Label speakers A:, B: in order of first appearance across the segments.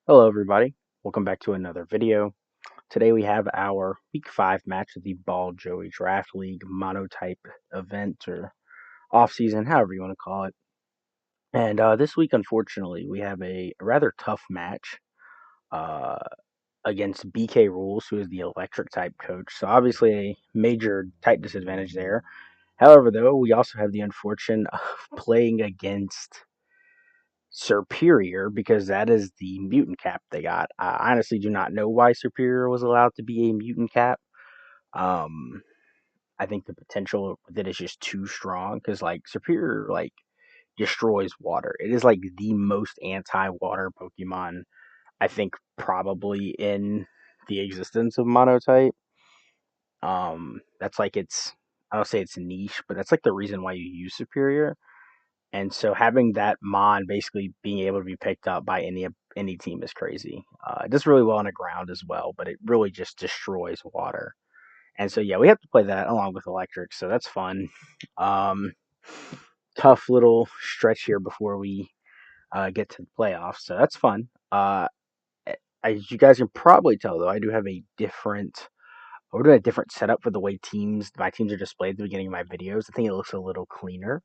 A: Hello everybody, welcome back to another video. Today we have our week 5 match of the Ball Joey Draft League Monotype event or off season, however you want to call it. And this week, unfortunately, we have a rather tough match uh, against Bkrules, who is the electric type coach. So obviously a major type disadvantage there. However, though, we also have the unfortune of playing against Superior because that is the mutant cap they got. I honestly do not know why Superior was allowed to be a mutant cap. Um, I think the potential with it is just too strong because like Superior like destroys water. It is like the most anti-water Pokemon I think probably in the existence of Monotype. That's like its I don't say it's niche, but that's like the reason why you use Superior. And so having that mon basically being able to be picked up by any team is crazy. It does really well on the ground as well, but it really just destroys water. And so yeah, we have to play that along with electric, so that's fun. Um, Tough little stretch here before we get to the playoffs, so that's fun. As you guys can probably tell, though, I do have a different. We're doing a different setup for the way my teams are displayed at the beginning of my videos. I think it looks a little cleaner.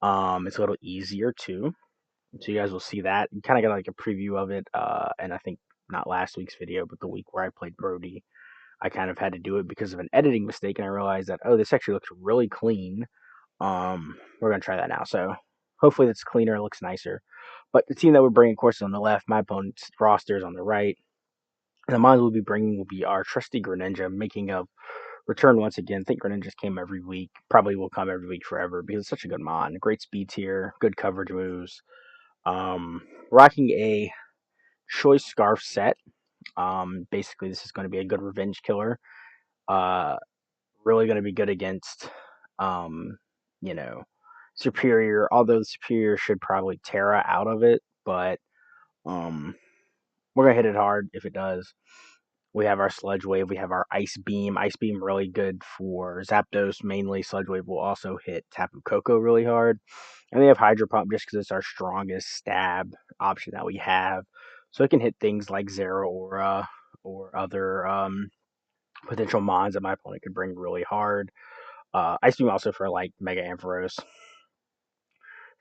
A: It's a little easier too. So you guys will see that. You kind of got like a preview of it, and I think not last week's video, but the week where I played Brody, I kind of had to do it because of an editing mistake, and I realized that this actually looks really clean. We're gonna try that now. So hopefully that's cleaner, it looks nicer. But the team that we're bringing, of course, is on the left. My opponent's roster is on the right, and the mines we'll be bringing will be our trusty Greninja, making a return once again. I think Greninjas came every week, probably will come every week forever because it's such a good mon. Great speed tier, good coverage moves. Rocking a choice scarf set. Basically, this is going to be a good revenge killer. Uh, really going to be good against, um, you know, Superior. Although Superior should probably Terra out of it, but um, we're gonna hit it hard if it does. We have our Sludge Wave. We have our Ice Beam. Ice Beam really good for Zapdos mainly. Sludge Wave will also hit Tapu Koko really hard. And they have Hydro Pump just because it's our strongest stab option that we have. So it can hit things like Zero Aura or other potential mons that my opponent could bring really hard. Ice Beam also for like Mega Ampharos.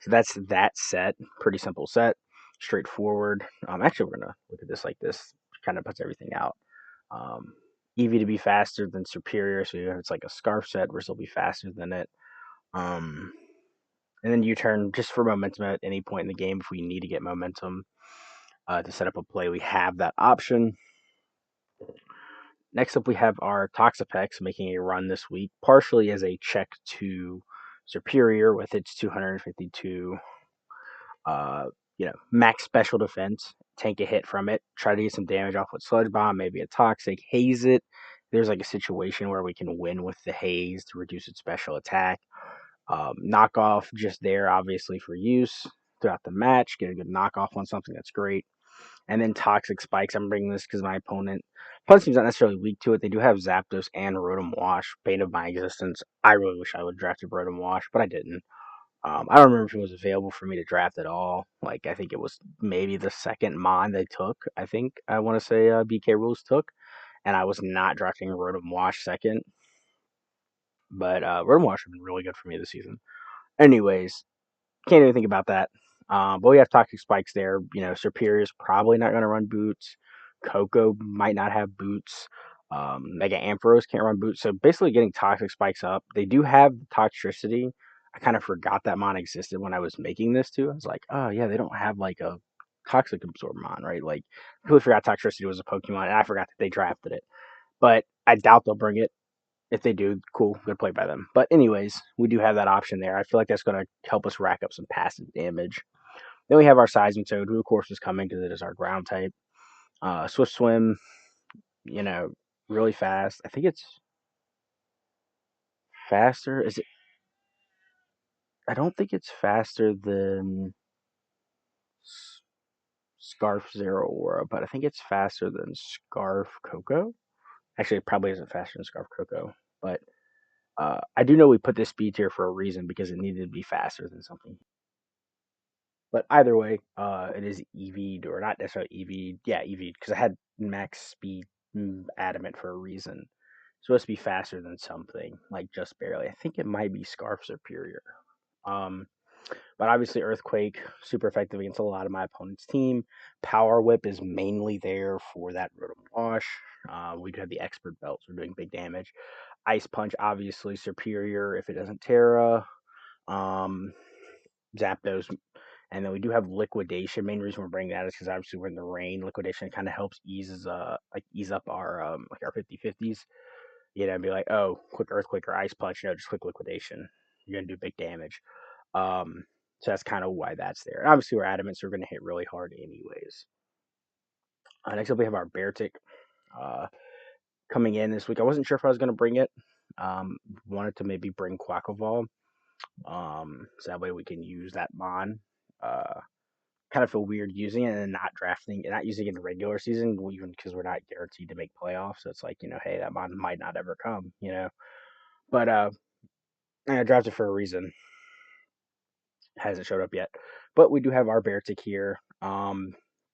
A: So that's that set. Pretty simple set. Straightforward. Actually, we're going to look at this like this. Kind of puts everything out. Um, Eevee to be faster than Superior, so it's like a Scarf set where it'll be faster than it. Um, and then U-turn just for momentum at any point in the game if we need to get momentum to set up a play. We have that option. Next up, we have our Toxapex making a run this week, partially as a check to Superior with its 252 uh, max special defense, tank a hit from it, try to get some damage off with Sludge Bomb, maybe a Toxic, haze it. There's like a situation where we can win with the haze to reduce its special attack. Knockoff just there, obviously, for use throughout the match. Get a good knockoff on something that's great. And then Toxic Spikes. I'm bringing this because my opponent's team's not necessarily weak to it. They do have Zapdos and Rotom Wash, bane of my existence. I really wish I would have drafted Rotom Wash, but I didn't. I don't remember if it was available for me to draft at all. Like, I think it was maybe the second mon they took. I think I want to say Bkrules took, and I was not drafting Rotom Wash second. But Rotom Wash has been really good for me this season. Anyways, can't even think about that. But we have Toxic Spikes there. Superior's probably not going to run boots. Coco might not have boots. Mega Ampharos can't run boots. So basically getting Toxic Spikes up. They do have Toxtricity. I kind of forgot that mon existed when I was making this too. I was like, oh yeah, they don't have like a Toxic Absorb mon, right? Like, I completely forgot Toxtricity was a Pokemon, and I forgot that they drafted it. But I doubt they'll bring it. If they do, cool, good play by them. But anyways, we do have that option there. I feel like that's going to help us rack up some passive damage. Then we have our Seismitoad, who of course is coming because it is our ground type. Swift Swim, you know, really fast. I think it's faster. Is it? I don't think it's faster than Scarf Zero Aura, but I think it's faster than Scarf Coco. Actually, it probably isn't faster than Scarf Coco, but I do know we put this speed tier for a reason because it needed to be faster than something. But either way, it is EV'd, or not necessarily EV'd. Yeah, EV'd, because I had max speed adamant for a reason. It's supposed to be faster than something, like just barely. I think it might be Scarf Superior. Um, but obviously, Earthquake, super effective against a lot of my opponent's team. Power Whip is mainly there for that Rotom Wash. We do have the Expert Belts, we're doing big damage. Ice Punch, obviously, superior if it doesn't Terra. Um, Zapdos, and then we do have Liquidation. Main reason we're bringing that is because obviously we're in the rain. Liquidation kind of helps ease up our like our 50/50s. You know, be like, oh, quick Earthquake or Ice Punch. No, just quick Liquidation. You're gonna do big damage. Um, so that's kind of why that's there. And obviously we're adamant, so we're gonna hit really hard anyways. Next up we have our Beartic. Uh, Coming in this week, I wasn't sure if I was gonna bring it. Wanted to maybe bring Quackleval. So that way we can use that Mon. Uh, Kind of feel weird using it and not drafting and not using it in the regular season, even because we're not guaranteed to make playoffs. So it's like, hey, that Mon might not ever come. But I drafted for a reason. Hasn't showed up yet. But we do have our Beartic here.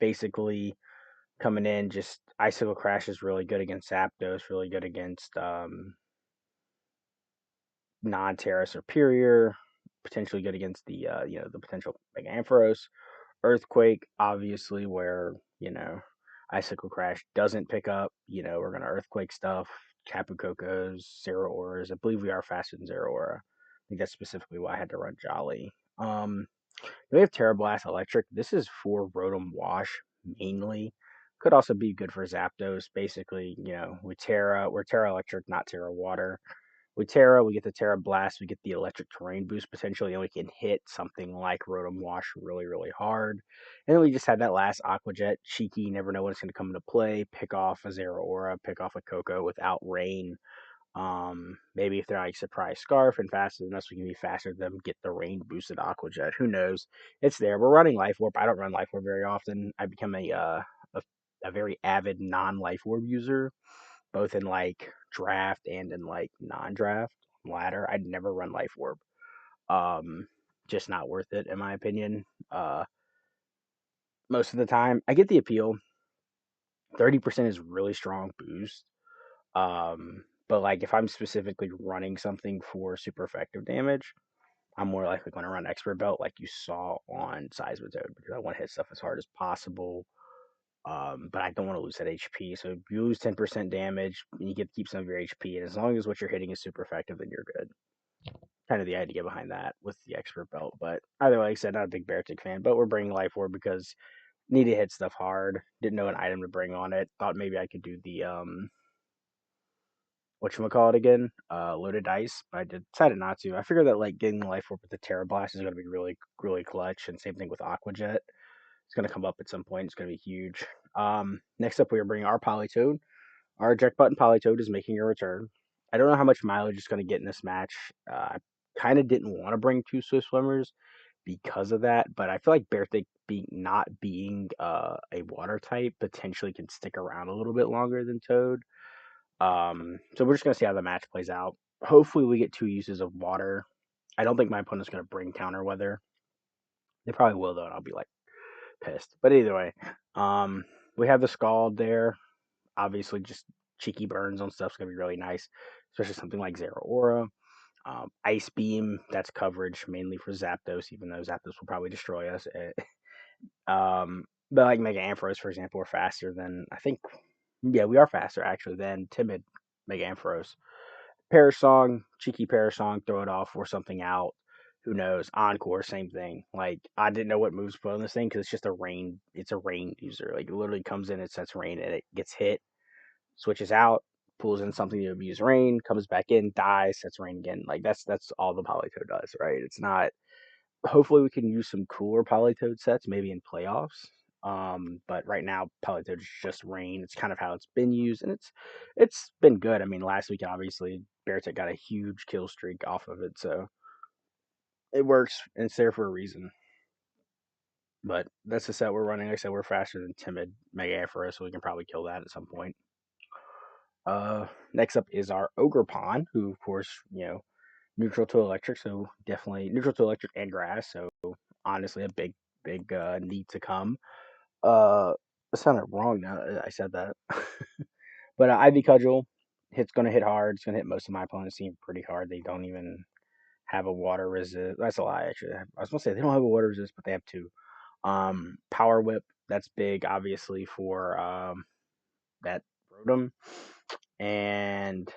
A: Basically coming in, just Icicle Crash is really good against Zapdos, really good against non-Terra Superior, potentially good against the potential Mega Ampharos. Earthquake, obviously, where, Icicle Crash doesn't pick up, we're going to Earthquake stuff, Tapu Kokos, Zero Auras. I believe we are faster than Zero Aura. I think that's specifically why I had to run Jolly. We have Terra Blast Electric. This is for Rotom Wash, mainly. Could also be good for Zapdos. Basically, we're Terra Electric, not Terra Water. With Terra, we get the Terra Blast, we get the electric terrain boost potentially, and we can hit something like Rotom Wash really, really hard. And then we just had that last Aqua Jet. Cheeky, you never know when it's going to come into play. Pick off a Zero Aura, pick off a Coco without rain. Maybe if they're like Surprise Scarf and faster than us, we can be faster than them, get the rain boosted Aqua Jet. Who knows? It's there. We're running Life Orb. I don't run Life Orb very often. I become a very avid non Life Orb user, both in like draft and in like non-draft ladder. I'd never run Life Orb. Um, just not worth it in my opinion. Most of the time, I get the appeal. 30% is really strong boost. But like if I'm specifically running something for super effective damage, I'm more likely going to run Expert Belt like you saw on Seismitoad because I want to hit stuff as hard as possible. But I don't want to lose that HP. So if you lose 10% damage, you get to keep some of your HP, and as long as what you're hitting is super effective, then you're good. Kind of the idea behind that with the Expert Belt. But either way, like I said, not a big Beartic fan, but we're bringing Life Orb because need to hit stuff hard. Didn't know an item to bring on it. Thought maybe I could do the whatchamacallit again? Loaded dice, but I decided not to. I figured that like getting the Life Orb with the Terra Blast is gonna be really, really clutch, and same thing with Aqua Jet. It's gonna come up at some point. It's gonna be huge. Next up, we are bringing our Politoed. Our eject button Politoed is making a return. I don't know how much mileage it's going to get in this match. I kind of didn't want to bring two Swift Swimmers because of that, but I feel like Beartic not being a water type potentially can stick around a little bit longer than Toad. So we're just going to see how the match plays out. Hopefully we get two uses of water. I don't think my opponent's going to bring counter weather. They probably will though, and I'll be like pissed. But either way, we have the Scald there. Obviously, just cheeky burns on stuff's gonna be really nice, especially something like Zero Aura. Ice Beam, that's coverage mainly for Zapdos, even though Zapdos will probably destroy us. But like Mega Ampharos, for example, we're faster than yeah, we are faster actually than timid Mega Ampharos. Perish Song, cheeky Perish Song, throw it off or something out. Who knows? Encore, same thing. Like I didn't know what moves to put on this thing because it's just a rain. It's a rain user. Like it literally comes in, it sets rain, and it gets hit, switches out, pulls in something to abuse rain, comes back in, dies, sets rain again. Like that's all the Politoed does, right? It's not. Hopefully, we can use some cooler Politoed sets, maybe in playoffs. But right now, Politoed is just rain. It's kind of how it's been used, and it's been good. I mean, last week obviously Beartic got a huge kill streak off of it, so it works and it's there for a reason. But that's the set we're running. Like I said, we're faster than timid Mega Ampharos, so we can probably kill that at some point. Next up is our Ogerpon, who of course, neutral to electric, so definitely neutral to electric and grass. So honestly, a big big need to come. Uh, it sounded wrong now that I said that. But Ivy Cudgel, it's gonna hit hard. It's gonna hit most of my opponents' team pretty hard. They don't even have a water resist. That's a lie, actually. I was gonna say they don't have a water resist, but they have two. Power Whip. That's big, obviously, for that Rotom. And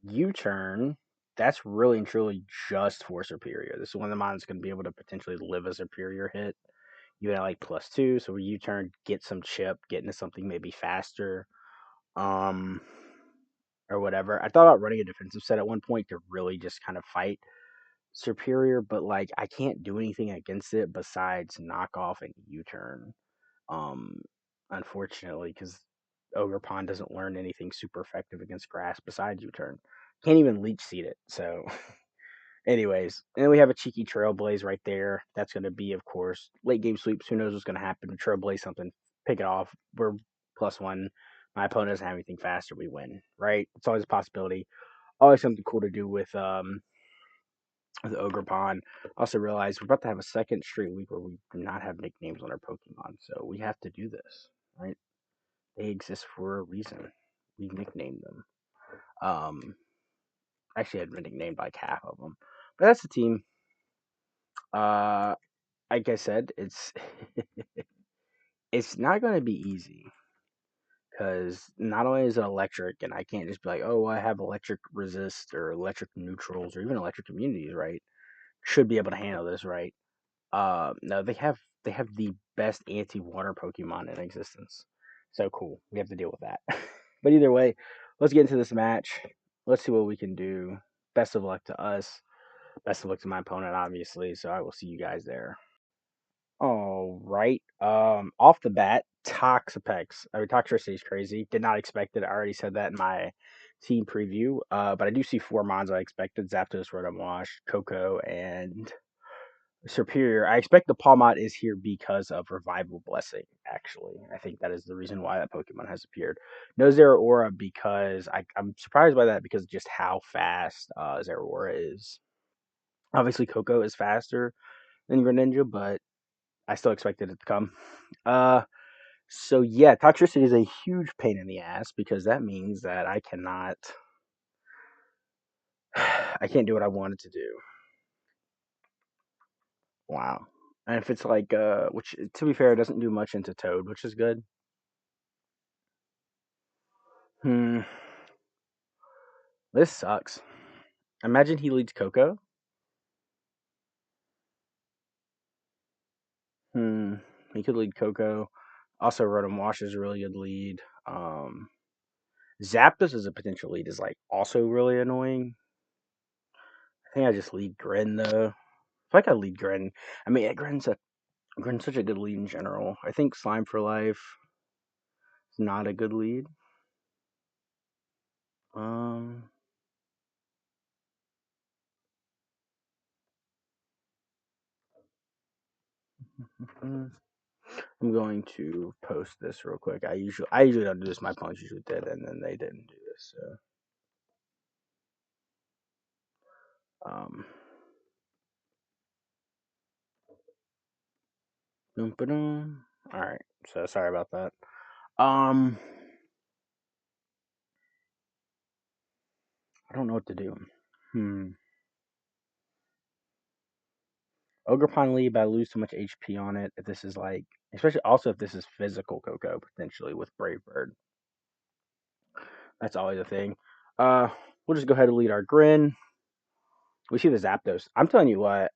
A: U-turn. That's really and truly just for superior. This is one of the mons going to be able to potentially live a superior hit, even at like +2. So where U-turn, get some chip, get into something maybe faster, um, or whatever. I thought about running a defensive set at one point to really just kind of fight superior, but like I can't do anything against it besides knock off and U-turn. Um, Unfortunately, because Ogerpon doesn't learn anything super effective against grass besides U-turn. Can't even leech seed it. So, anyways, and then we have a cheeky Trailblaze right there. That's going to be, of course, late game sweeps. Who knows what's going to happen? Trailblaze something, pick it off. We're +1. My opponent doesn't have anything faster. We win, right? It's always a possibility. Always something cool to do with Ogerpon. Also realize we're about to have a second straight week where we do not have nicknames on our Pokemon, so we have to do this, right? They exist for a reason. We nicknamed them. Actually, I'd been nicknamed like half of them, but that's the team. Uh, like I said, it's it's not going to be easy because not only is it electric, and I can't just be like, oh, I have electric resist or electric neutrals or even electric immunities, right? Should be able to handle this, right? No, they have the best anti-water Pokemon in existence. So cool. We have to deal with that. But either way, let's get into this match. Let's see what we can do. Best of luck to us. Best of luck to my opponent, obviously. So I will see you guys there. All right. Off the bat, Toxapex. I mean, Toxtricity is crazy. Did not expect it. I already said that in my team preview. But I do see 4 mons I expected: Zapdos, Rotom Wash, Coco, and Superior. I expect the Palmot is here because of Revival Blessing, actually. I think that is the reason why that Pokemon has appeared. No Zeraora because I'm surprised by that because of just how fast Zeraora is. Obviously, Coco is faster than Greninja, but I still expected it to come. So yeah, Toxtricity is a huge pain in the ass because that means that I cannot, I can't do what I wanted to do. Wow. And if it's like, which to be fair, it doesn't do much into Toad, which is good. Hmm. This sucks. Imagine he leads Coco. Hmm. He could lead Coco. Also, Rotom Wash is a really good lead. Zapdos as a potential lead is like also really annoying. I think I just lead Grin though. If I could lead Grin, I mean, Grin's such a good lead in general. I think Slime for Life is not a good lead. Um, I'm going to post this real quick. I usually don't do this. My opponents usually did, and then they didn't do this. So, um, boom, ba-dum. All right. So sorry about that. Um, I don't know what to do. Hmm. Ogerpon lead, but I lose too much HP on it. If this is like, especially also if this is physical Coco potentially with Brave Bird, that's always a thing. Uh, we'll just go ahead and lead our Grin. We see the Zapdos. I'm telling you what.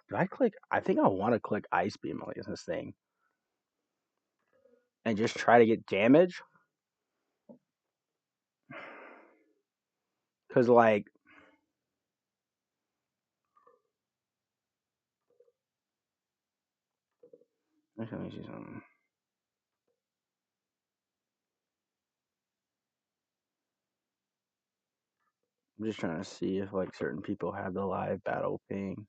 A: Do I click? I think I want to click Ice Beam against this thing and just try to get damage. Cause like, let me see something. I'm just trying to see if like certain people have the live battle ping.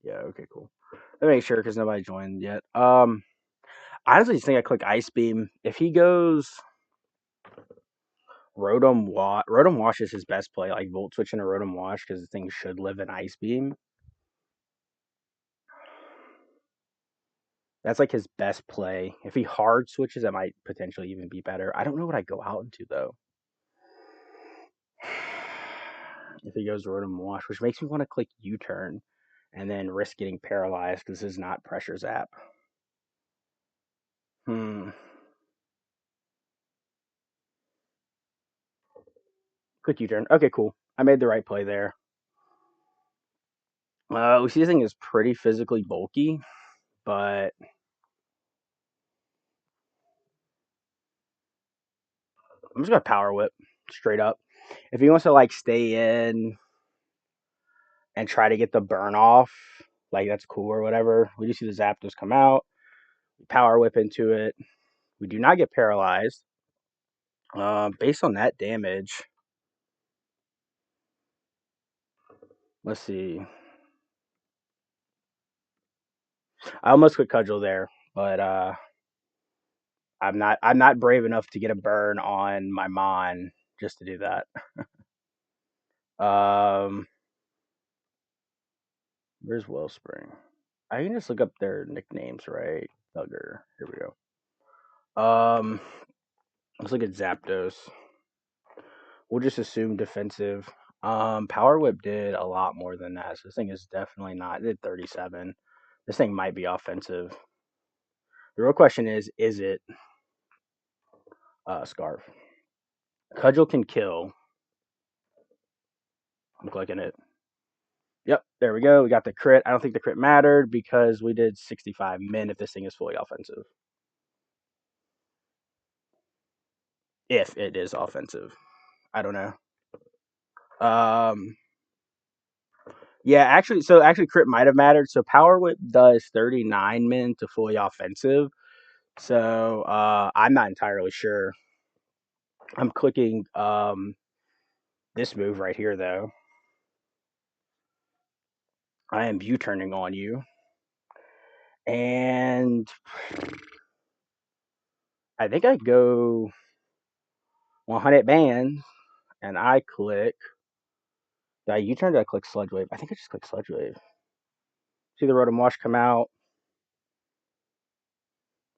A: Yeah. Okay. Cool. Let me make sure because nobody joined yet. I honestly just think I click Ice Beam. If he goes Rotom Wash is his best play, like Volt Switch into Rotom Wash because the thing should live in Ice Beam. That's like his best play. If he hard switches, that might potentially even be better. I don't know what I go out into though. If he goes Rotom Wash, which makes me want to click U-turn and then risk getting paralyzed because this is not pressure zap. Click U-turn. Okay, cool. I made the right play there. We see this thing is pretty physically bulky, but I'm just gonna power whip straight up. If he wants to like stay in and try to get the burn off, like that's cool or whatever. We do see the Zapdos come out. We power whip into it. We do not get paralyzed. Based on that damage, let's see. I almost could cudgel there, but I'm not brave enough to get a burn on my Mon just to do that. Um, where's Wellspring? I can just look up their nicknames, right? Thugger. Here we go. Let's look at Zapdos. We'll just assume defensive. Power Whip did a lot more than that. So this thing is definitely not. It did 37. This thing might be offensive. The real question is it Scarf? Cudgel can kill. I'm clicking it. Yep, there we go. We got the crit. I don't think the crit mattered because we did 65 min if this thing is fully offensive. If it is offensive. I don't know. Yeah, actually crit might have mattered. So Power Whip does 39 min to fully offensive. So I'm not entirely sure. I'm clicking this move right here though. I am U-turning on you. And I think I go 100 bands and I click. Did I U-turn? Did I click Sludge Wave? I think I just clicked Sludge Wave. See the Rotom Wash come out.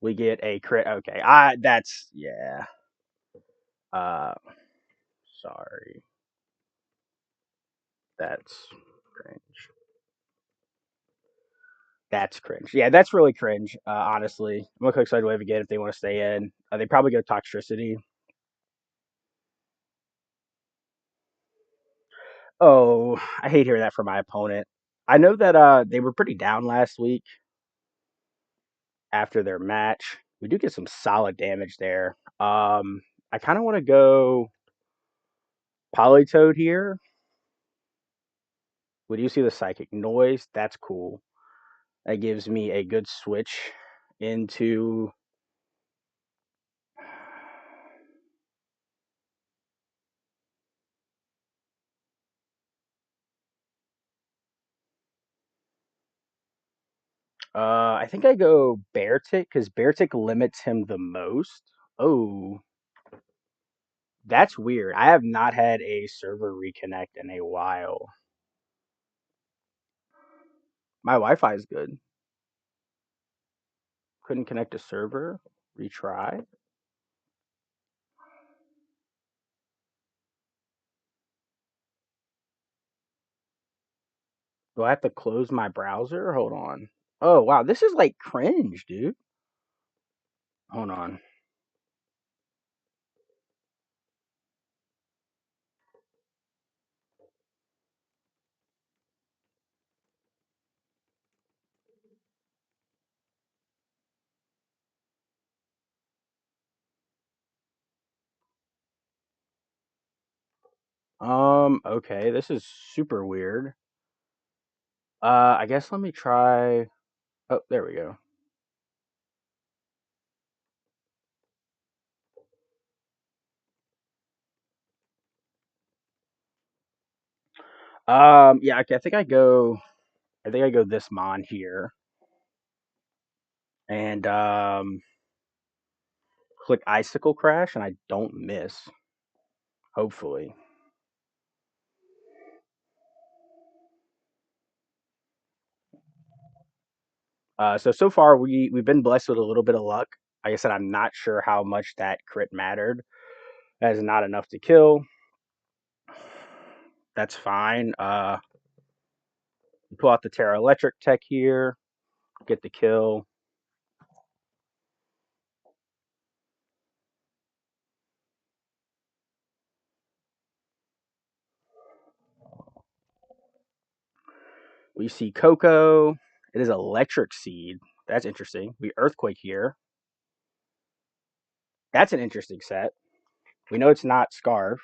A: We get a crit. Okay, that's yeah. Sorry. That's cringe. That's cringe. Yeah, that's really cringe. Honestly, I'm gonna click Sludge Wave again if they want to stay in. They probably go Toxtricity. Oh, I hate hearing that from my opponent. I know that they were pretty down last week after their match. We do get some solid damage there. I kind of want to go Polytoad here. We do see the Psychic Noise. That's cool. That gives me a good switch into I think I go Beartic because Beartic limits him the most. Oh, that's weird. I have not had a server reconnect in a while. My Wi-Fi is good. Couldn't connect a server. Retry. Do I have to close my browser? Hold on. Oh wow, this is like cringe, dude. Hold on. Okay, this is super weird. I guess let me try. Oh, there we go. Yeah, okay, I think I go. I think I go this mon here, and click Icicle Crash, and I don't miss. Hopefully. So far we've been blessed with a little bit of luck. Like I said, I'm not sure how much that crit mattered. That is not enough to kill. That's fine. Pull out the Terra Electric tech here, get the kill. We see Coco. It is Electric Seed. That's interesting. We Earthquake here. That's an interesting set. We know it's not Scarf.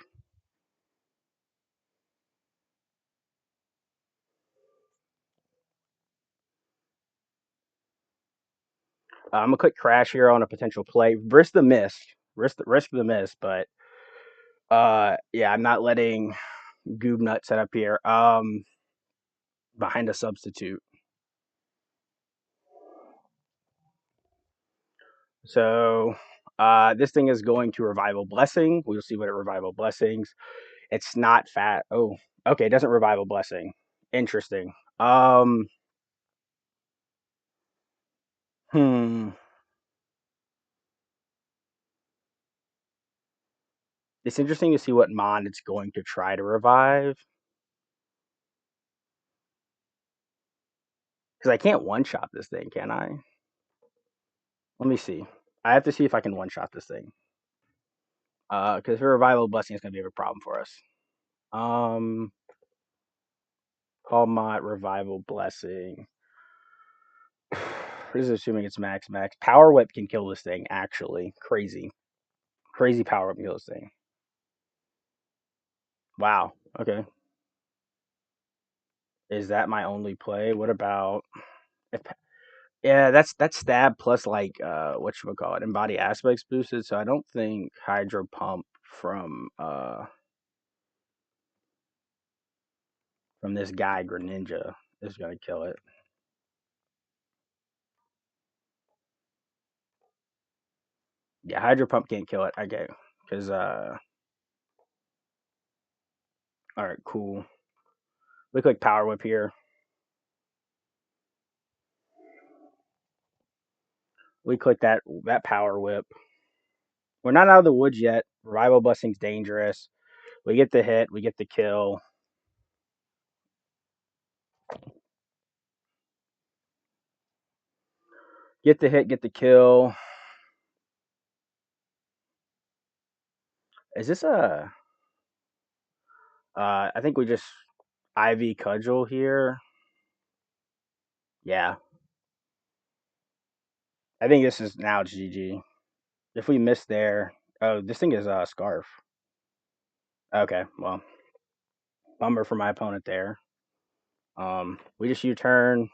A: I'm gonna click Crash here on a potential play. Risk the miss. Risk the miss, but yeah, I'm not letting Goob Nut set up here. Behind a substitute. So this thing is going to Revival Blessing. We'll see what it Revival Blessings. It's not fat. Oh, okay. It doesn't Revival Blessing. Interesting. Hmm. It's interesting to see what Mon it's going to try to revive. Because I can't one shot this thing, can I? Let me see. I have to see if I can one shot this thing. Because her Revival Blessing is going to be a problem for us. Palmot Revival Blessing. This is assuming it's max. Power Whip can kill this thing, actually. Crazy Power Whip can kill this thing. Wow. Okay. Is that my only play? What about if yeah, that's stab plus like whatchamacallit, embody aspects boosted, so I don't think Hydro Pump from this guy Greninja is gonna kill it. Yeah, Hydro Pump can't kill it. Okay. Cause alright, cool. Look like Power Whip here. We click that Power Whip. We're not out of the woods yet. Revival Blessing's dangerous. We get the hit, we get the kill. Get the hit, get the kill. Is this a I think we just IV Cudgel here. Yeah. I think this is now GG. If we miss there, oh, this thing is a Scarf. Okay, well, bummer for my opponent there. We just U-turn.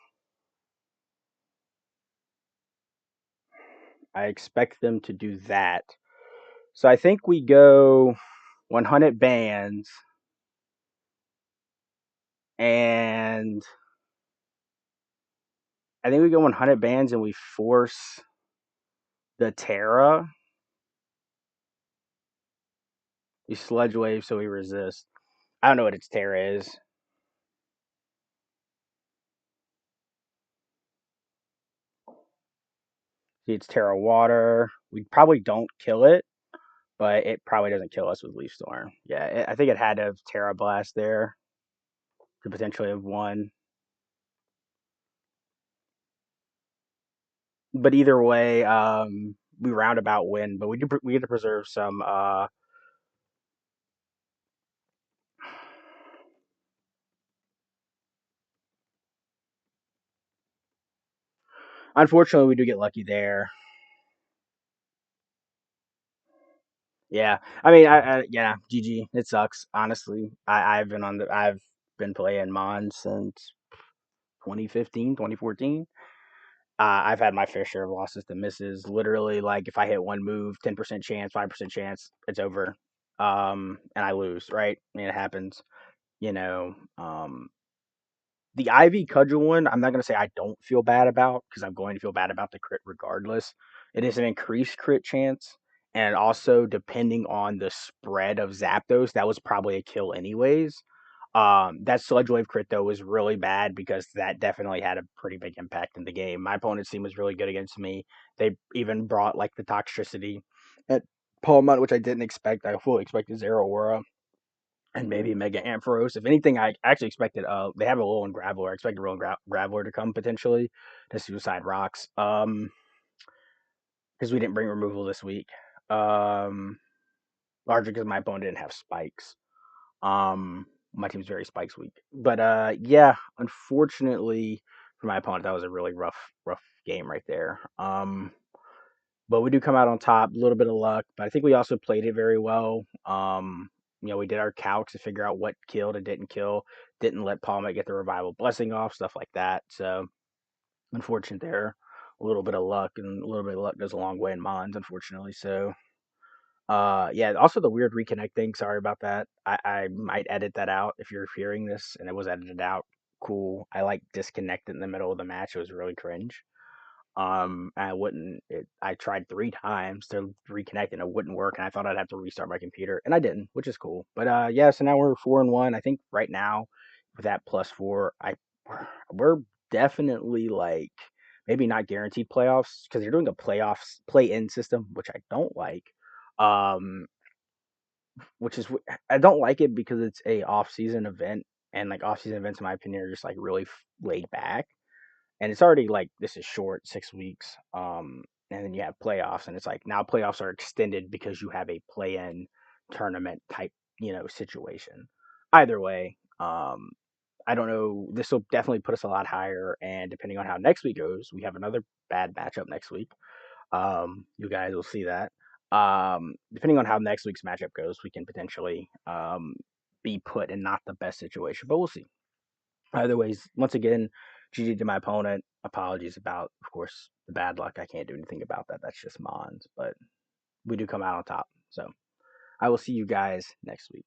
A: I expect them to do that. So I think we go 100 bands, and I think we go 100 bands and we force the Terra. We Sludge Wave so we resist. I don't know what its Terra is. See, it's Terra Water. We probably don't kill it, but it probably doesn't kill us with Leaf Storm. Yeah, I think it had to have Terra Blast there to potentially have won. But either way, we roundabout win. But we get to preserve some. Unfortunately, we do get lucky there. Yeah, I mean, yeah, GG. It sucks. Honestly, I've been playing Mon since 2015, 2014. I've had my fair share of losses to misses. Literally, like if I hit one move, 10% chance, 5% chance, it's over. And I lose. Right? I mean, it happens. You know, the IV Cudgel one, I'm not going to say I don't feel bad about because I'm going to feel bad about the crit regardless. It is an increased crit chance. And also, depending on the spread of Zapdos, that was probably a kill anyways. That Sludge Wave crit though was really bad because that definitely had a pretty big impact in the game. My opponent's team was really good against me. They even brought like the Toxtricity at Palmont, which I didn't expect. I fully expected Zero Aura and maybe Mega Ampharos. If anything, I actually expected they have a Alolan Graveler. I expected Alolan Graveler to come potentially to Suicide Rocks. Because we didn't bring removal this week. Um, Largely because my opponent didn't have spikes. My team's very spikes weak. But yeah, unfortunately for my opponent, that was a really rough game right there. But we do come out on top, a little bit of luck, but I think we also played it very well. We did our calcs to figure out what killed and didn't kill, didn't let Palma get the revival blessing off, stuff like that. So unfortunate there. A little bit of luck, and a little bit of luck goes a long way in Mons, unfortunately. So yeah, also the weird reconnecting. Sorry about that. I might edit that out if you're hearing this and it was edited out. Cool. I like disconnected in the middle of the match. It was really cringe. I wouldn't. I tried 3 times to reconnect and it wouldn't work, and I thought I'd have to restart my computer, and I didn't, which is cool. But yeah. So now we're 4-1. I think right now with that +4, we're definitely like maybe not guaranteed playoffs because they're doing a playoffs play-in system, which I don't like. Um, which is I don't like it because it's a off-season event, and like off-season events, in my opinion, are just like really laid back, and it's already like this is short, 6 weeks, and then you have playoffs, and it's like now playoffs are extended because you have a play-in tournament type, situation. Either way, I don't know. This will definitely put us a lot higher, and depending on how next week goes, we have another bad matchup next week. You guys will see that. Depending on how next week's matchup goes, we can potentially be put in not the best situation, but we'll see. Either ways, once again, GG to my opponent. Apologies about, of course, the bad luck. I can't do anything about that. That's just Mons, but we do come out on top. So I will see you guys next week.